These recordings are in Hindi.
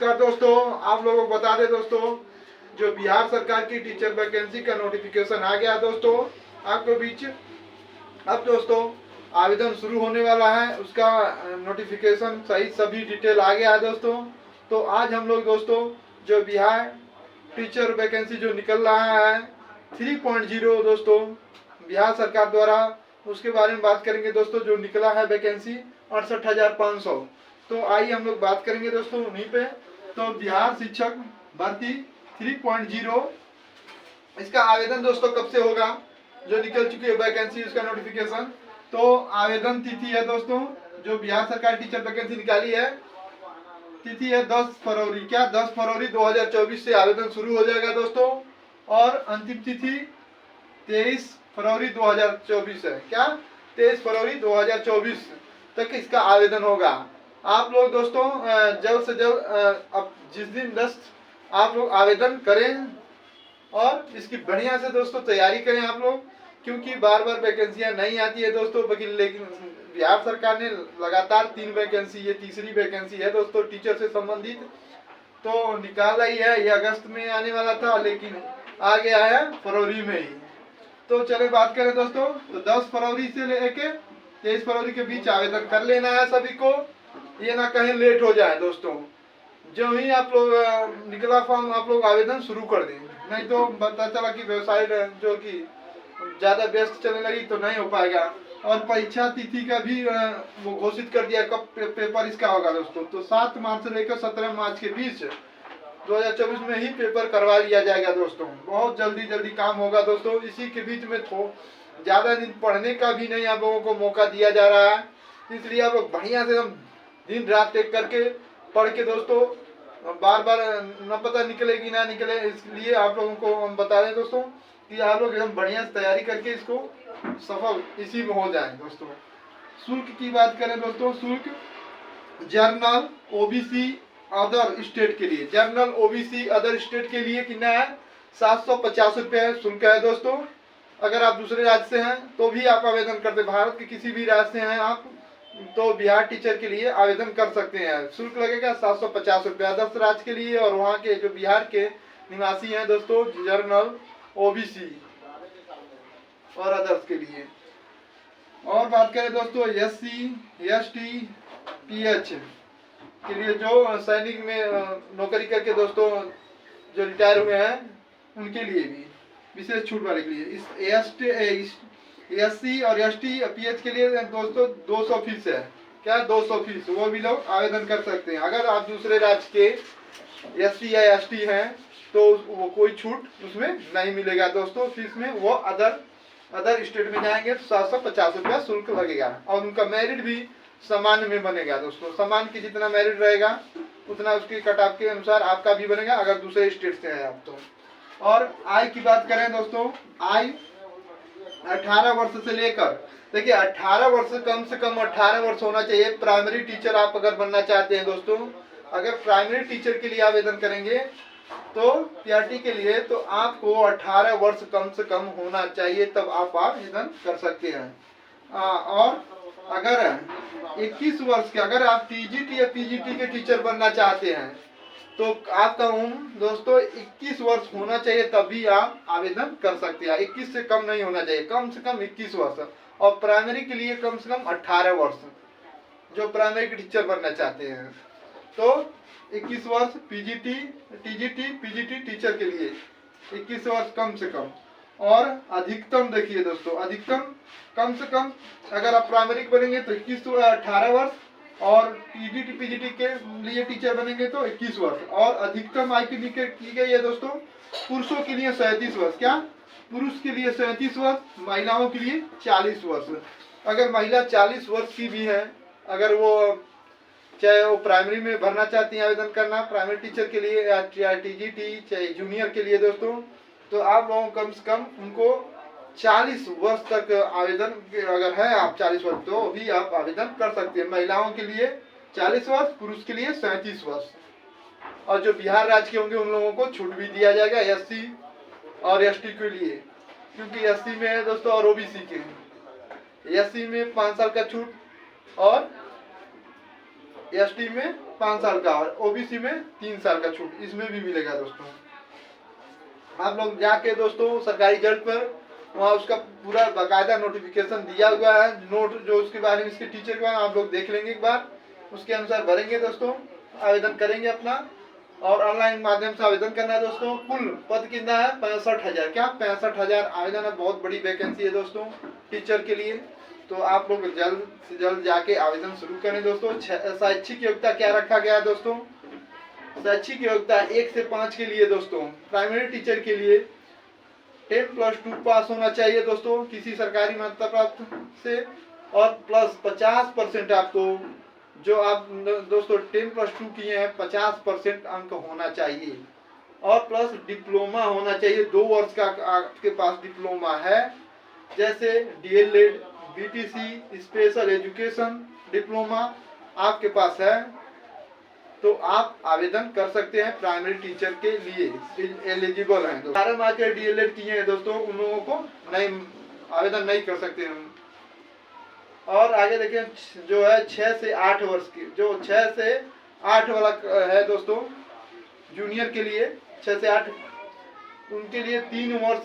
नमस्कार दोस्तों, आप लोगों को बता दें दोस्तों, जो बिहार सरकार की टीचर वैकेंसी का नोटिफिकेशन आ गया दोस्तों आपके बीच। अब दोस्तों आवेदन शुरू होने वाला है, उसका नोटिफिकेशन सही सभी डिटेल आ गया है दोस्तों। तो आज हम लोग दोस्तों जो बिहार टीचर वैकेंसी जो निकल रहा है 3.0 दोस्तों बिहार सरकार द्वारा, उसके बारे में बात करेंगे दोस्तों। जो निकला है वैकेंसी 68,500। तो आइए हम लोग बात करेंगे दोस्तों उन्हीं पे। तो बिहार शिक्षक भर्ती 3.0, इसका आवेदन दोस्तों कब से होगा? जो निकल चुकी है वैकेंसी उसका नोटिफिकेशन। तो आवेदन तिथि है दोस्तों, जो बिहार सरकार टीचर वैकेंसी निकाली है, तिथि है 10 फरवरी। क्या 10 फरवरी 2024 से आवेदन शुरू हो जाएगा दोस्तों, और अंतिम तिथि 23 फरवरी 2024 है। क्या 23 फरवरी 2024 तक इसका आवेदन होगा। आप लोग दोस्तों जल्द से जल्द अब जिस दिन 10 आप लोग आवेदन करें और इसकी बढ़िया से दोस्तों तैयारी करें आप लोग, क्योंकि बार बार वैकेंसियां नहीं आती है दोस्तों। लेकिन बिहार सरकार ने लगातार 3 वैकेंसी, ये तीसरी वैकेंसी है दोस्तों टीचर से संबंधित, तो निकाला ही है। ये अगस्त में आने वाला था लेकिन आ गया है फरवरी में ही। तो चले बात करें दोस्तों, तो 10 फरवरी से लेके 23 फरवरी के बीच आवेदन कर लेना है सभी को, ये ना कहीं लेट हो जाए दोस्तों। जो ही आप लोग निकला फॉर्म आप लोग आवेदन शुरू कर दें, नहीं तो पता चला कि वेबसाइट जो कि ज़्यादा व्यस्त चलने लगी तो नहीं हो पाएगा। और परीक्षा तिथि का भी वो घोषित कर दिया कब पेपर इसका होगा दोस्तों। तो 7 मार्च से लेकर 17 मार्च के बीच 2024 में ही पेपर करवा लिया जाएगा दोस्तों। बहुत जल्दी काम होगा दोस्तों। इसी के बीच में तो ज़्यादा दिन पढ़ने का भी नहीं आप लोगों को मौका दिया जा रहा है, इसलिए आप लोग बढ़िया से हम दिन रात एक करके पढ़ के दोस्तों, बार बार न पता निकलेगी ना निकले, इसलिए आप लोगों को हम बता दें दोस्तों कि आप लोग एकदम बढ़िया से तैयारी करके इसको सफल इसी में हो जाएं दोस्तों। शुल्क की बात करें दोस्तों, शुल्क जर्नल ओबीसी अदर स्टेट के लिए, जर्नल ओबीसी अदर स्टेट के लिए कितना है? 750 रुपये शुल्क है दोस्तों। अगर आप दूसरे राज्य से हैं तो भी आप आवेदन करते, भारत के किसी भी राज्य से हैं आप तो बिहार टीचर के लिए आवेदन कर सकते हैं। शुल्क लगेगा 750 रुपये अदर्स राज्य के लिए, और वहाँ के जो बिहार के निवासी हैं दोस्तों जर्नल ओबीसी और अदर्स के लिए। और बात करें दोस्तों एससी एसटी पीएच के लिए, जो सैनिक में नौकरी करके दोस्तों जो रिटायर हुए हैं उनके लिए भी विशेष छूट वाले के लिए। इस एससी और एसटी पीएच के लिए दोस्तों 200 फीस है। क्या 200 फीस, वो भी लोग आवेदन कर सकते हैं। अगर आप दूसरे राज्य के एससी या एसटी हैं तो वो कोई छूट उसमें नहीं मिलेगा दोस्तों फीस में। वो अदर स्टेट में जाएंगे तो 750 रुपया शुल्क लगेगा, और उनका मेरिट भी सामान्य में बनेगा दोस्तों। सामान्य की जितना मेरिट रहेगा उतना उसकी कट ऑफ के अनुसार आपका भी बनेगा, अगर दूसरे स्टेट से हैं आप तो। और आय की बात करें दोस्तों, आय 18 वर्ष से लेकर, देखिए 18 वर्ष, कम से कम 18 वर्ष होना चाहिए। प्राइमरी टीचर आप अगर बनना चाहते हैं दोस्तों, अगर प्राइमरी टीचर के लिए आवेदन करेंगे तो पीआरटी के लिए, तो आपको 18 वर्ष कम से कम होना चाहिए, तब आप आवेदन कर सकते हैं। और अगर 21 वर्ष के, अगर आप टीजीटी या पीजीटी के टीचर बनना चाहते हैं तो आपका उम्र दोस्तों 21 वर्ष होना चाहिए, तभी आप आवेदन कर सकते हैं। 21 से कम नहीं होना चाहिए, कम से कम 21 वर्ष। और प्राइमरी के लिए कम से कम 18 वर्ष, जो प्राइमरी के टीचर बनना चाहते हैं। तो 21 वर्ष पीजीटी टीजीटी पीजीटी टीचर के लिए 21 वर्ष कम से कम। और अधिकतम देखिए दोस्तों, अधिकतम कम से कम अगर आप प्राइमरी बनेंगे तो 18 वर्ष, और पीजीटी पीजीटी के लिए टीचर बनेंगे तो 21 वर्ष। और अधिकतम आयु की गई है दोस्तों पुरुषों के लिए 37 वर्ष। क्या पुरुष के लिए 37 वर्ष, महिलाओं के लिए 40 वर्ष। अगर महिला 40 वर्ष की भी है, अगर वो चाहे वो प्राइमरी में भरना चाहती हैं आवेदन करना प्राइमरी टीचर के लिए, या टीजीटी चाहे जूनियर के लिए दोस्तों, तो आप लोगों कम से कम उनको 40 वर्ष तक आवेदन, अगर है आप 40 वर्ष तो भी आप आवेदन कर सकते हैं। महिलाओं के लिए 40 वर्ष, पुरुष के लिए 37 वर्ष। और जो बिहार राज्य के होंगे उन लोगों को छूट भी दिया जाएगा एससी और एसटी के लिए, क्योंकि एससी में है दोस्तों और ओबीसी के। एससी में 5 साल का छूट, और एसटी में 5 साल का और ओबीसी में 3 साल का छूट इसमें भी मिलेगा दोस्तों। आप लोग जाके दोस्तों सरकारी जल्द पर वहाँ उसका पूरा बाकायदा नोटिफिकेशन दिया हुआ है, नोट जो उसके बारे में इसके टीचर के बारे में आप लोग देख लेंगे एक बार, उसके अनुसार भरेंगे दोस्तों, आवेदन करेंगे अपना। और ऑनलाइन माध्यम से आवेदन करना है दोस्तों। कुल पद कितना है 65,000, क्या 65,000 आवेदन है। बहुत बड़ी वैकेंसी है दोस्तों टीचर के लिए। तो आप लोग जल्द से जल्द जाके आवेदन शुरू करें दोस्तों। शैक्षिक योग्यता क्या रखा गया है दोस्तों? शैक्षिक योग्यता 1 से 5 के लिए दोस्तों प्राइमरी टीचर के लिए 10+2 पास होना चाहिए दोस्तों किसी सरकारी मान्यता प्राप्त से, और प्लस 50% आपको, जो आप दोस्तों 10+2 किए हैं 50% अंक होना चाहिए। और प्लस डिप्लोमा होना चाहिए, 2 वर्ष का आपके पास डिप्लोमा है, जैसे DElEd, BTC, special education diploma आपके पास है तो आप आवेदन कर सकते हैं प्राइमरी टीचर के लिए, एलिजिबल हैं। 12 मार्च के डीएलएड किए हैं दोस्तों, उन लोगों को नहीं आवेदन नहीं कर सकते हैं। और आगे देखें जो है 6 से 8 वर्ष की, जो 6 से 8 वाला है दोस्तों जूनियर के लिए 6 से 8, उनके लिए 3 वर्ष,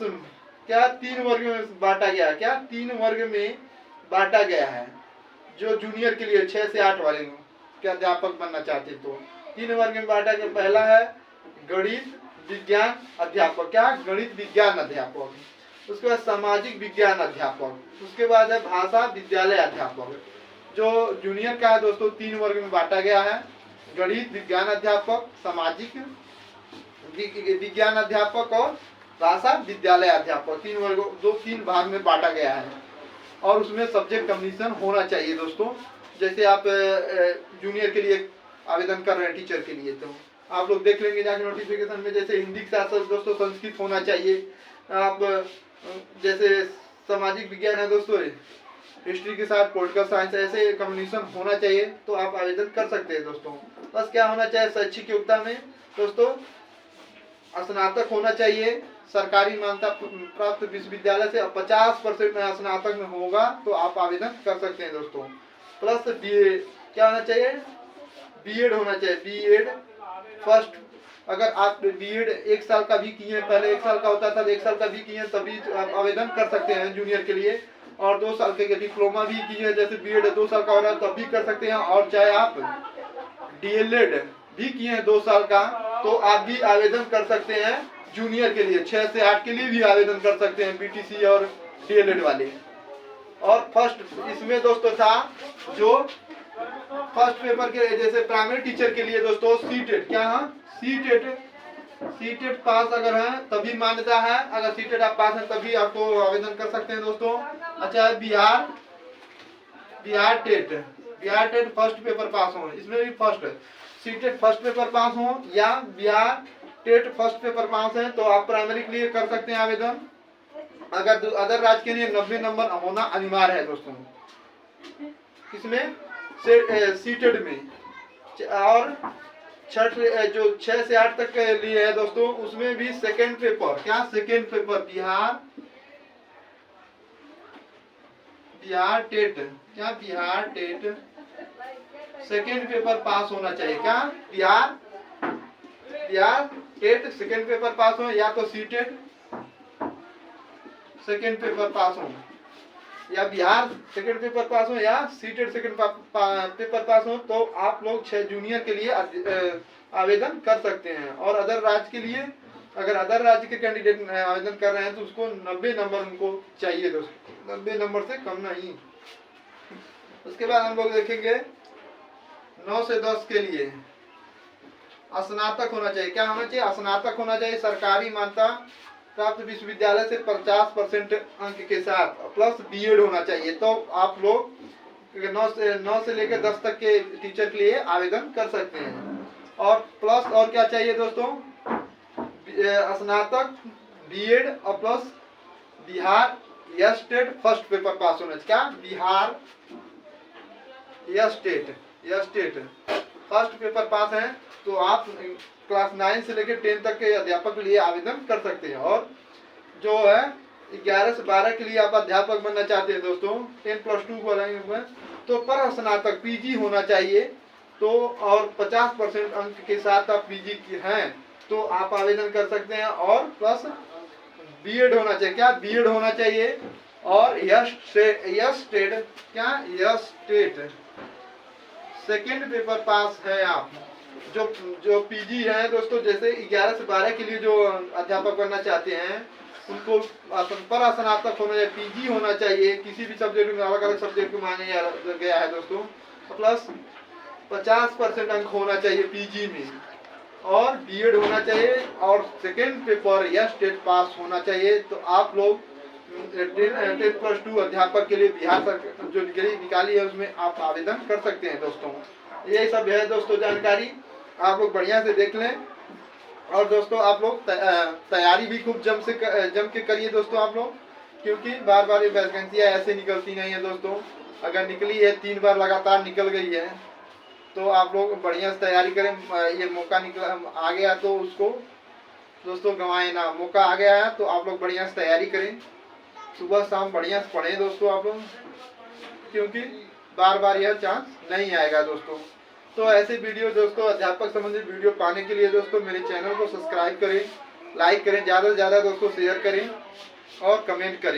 क्या 3 वर्ग में बांटा गया है, क्या 3 वर्ग में बांटा गया है। जो जूनियर के लिए 6 से 8 वाले क्या अध्यापक बनना चाहते तो 3 वर्ग में बांटा गया। पहला है गणित विज्ञान अध्यापक, क्या गणित विज्ञान अध्यापक, उसके बाद सामाजिक विज्ञान अध्यापक, उसके बाद है भाषा विद्यालय अध्यापक। जो जूनियर का है दोस्तों 3 वर्ग में बांटा गया है, गणित विज्ञान अध्यापक, सामाजिक विज्ञान अध्यापक और भाषा विद्यालय अध्यापक, 3 वर्गों 2-3 भाग में बांटा गया है। और उसमें सब्जेक्ट कम्बिनेशन होना चाहिए दोस्तों। जैसे आप जूनियर के लिए आवेदन कर रहे हैं टीचर के लिए, तो आप लोग देख लेंगे जाके नोटिफिकेशन में, जैसे हिंदी के साथ साथ दोस्तों संस्कृत होना चाहिए। आप जैसे सामाजिक विज्ञान है दोस्तों, हिस्ट्री के साथ पॉलिटिकल साइंस, ऐसे कम्बिनेशन होना चाहिए तो आप आवेदन कर सकते हैं दोस्तों। बस क्या होना चाहिए शैक्षिक योग्यता में दोस्तों? स्नातक होना चाहिए सरकारी मान्यता प्राप्त विश्वविद्यालय से, 50% में स्नातक में होगा तो आप आवेदन कर सकते हैं दोस्तों। प्लस क्या होना चाहिए? बीएड होना चाहिए, बीएड फर्स्ट। अगर आप बीएड 1 साल का भी किए, पहले 1 साल का होता था, 1 साल का भी किए तभी आप आवेदन कर सकते हैं जूनियर के लिए। और 2 साल के डिप्लोमा भी किए, जैसे बीएड 2 साल का हो रहा है तब भी कर सकते हैं। और चाहे आप डीएलएड भी किए हैं 2 साल का तो आप भी आवेदन कर सकते हैं जूनियर के लिए। 6 से 8 के लिए भी आवेदन कर सकते हैं बीटीसी और डीएलएड वाले। और फर्स्ट इसमें दोस्तों था जो फर्स्ट पेपर के, जैसे प्राइमरी टीचर के लिए दोस्तों सीटेट, क्या है सीटेट पास अगर है तभी मान्यता है। अगर सीटेट आप पास हैं तभी आपको आवेदन कर सकते हैं दोस्तों। अच्छा Bihar TET first paper pass हो, इसमें भी first CTET first paper pass हो या Bihar TET first paper pass है तो आप प्राइमरी के लिए कर सकते हैं आवेदन। अगर अदर राज्य के लिए 90 नंबर होना अनिवार्य है दोस्तों, किसमें सीटेड में। और छठ जो 6 से 8 तक के लिए है दोस्तों, उसमें भी सेकेंड पेपर, क्या सेकेंड पेपर बिहार टेट, क्या Bihar TET second paper pass होना चाहिए। क्या Bihar TET second paper pass हो, या तो सीटेट सेकेंड पेपर पास हो, या बिहार सेकेंड पेपर पास हो, या सीटेट सेकेंड पेपर पास हो तो आप लोग 6 जूनियर के लिए आवेदन कर सकते हैं। और अदर राज्य के लिए, अगर अदर राज्य के कैंडिडेट आवेदन कर रहे हैं तो उसको 90 नंबर उनको चाहिए दोस्तों, 90 नंबर से कम नहीं। उसके बाद हम लोग देखेंगे 9 से 10 के लिए स्नातक होना चाहिए। क्या होना चाहिए? स्नातक होना चाहिए सरकारी मान्यता प्राप्त विश्वविद्यालय से 50% अंक के साथ, प्लस बीएड होना चाहिए। तो आप लोग 9 से लेकर 10 तक के टीचर के लिए आवेदन कर सकते हैं। और प्लस और क्या चाहिए दोस्तों? स्नातक, बीएड और plus Bihar state first paper pass होना चाहिए। क्या Bihar state first paper pass है तो आप क्लास 9 से लेकर 10 तक के अध्यापक के लिए आवेदन कर सकते हैं। और जो है 11 से 12 के लिए आप अध्यापक बनना चाहते हैं दोस्तों, 10+2 को तो पर स्नातक पीजी होना चाहिए तो और 50% अंक के साथ आप पीजी हैं तो आप आवेदन कर सकते हैं। और प्लस बीएड होना चाहिए, क्या बीएड होना चाहिए, और यस स्टेट क्या yes state second paper pass है आप। जो पीजी है दोस्तों, जैसे 11 से 12 के लिए जो अध्यापक बनना चाहते हैं उनको पर स्नातक होना चाहिए, पीजी होना चाहिए, किसी भी सब्जेक्ट में अलग अलग सब्जेक्ट को माने गया है दोस्तों। प्लस 50% अंक होना चाहिए पीजी में, और बीएड होना चाहिए, और सेकेंड पेपर या स्टेट पास होना चाहिए। तो आप लोग 10+2 अध्यापक के लिए बिहार सरकार जो निकाली है उसमें आप आवेदन कर सकते हैं दोस्तों। यही सब है दोस्तों जानकारी, आप लोग बढ़िया से देख लें। और दोस्तों आप लोग तैयारी भी खूब जम के करिए दोस्तों आप लोग, क्योंकि बार बार ये वैकेंसियाँ ऐसे निकलती नहीं है दोस्तों। अगर निकली है 3 बार लगातार निकल गई है तो आप लोग बढ़िया से तैयारी करें। ये मौका निकला आ गया तो उसको दोस्तों गंवाए ना, मौका आ गया है तो आप लोग बढ़िया से तैयारी करें, सुबह शाम बढ़िया से पढ़ें दोस्तों आप लोग, क्योंकि बार बार यह चांस नहीं आएगा दोस्तों। तो ऐसे वीडियो दोस्तों अध्यापक संबंधित वीडियो पाने के लिए दोस्तों मेरे चैनल को सब्सक्राइब करें, लाइक करें, ज़्यादा से ज़्यादा दोस्तों शेयर करें और कमेंट करें।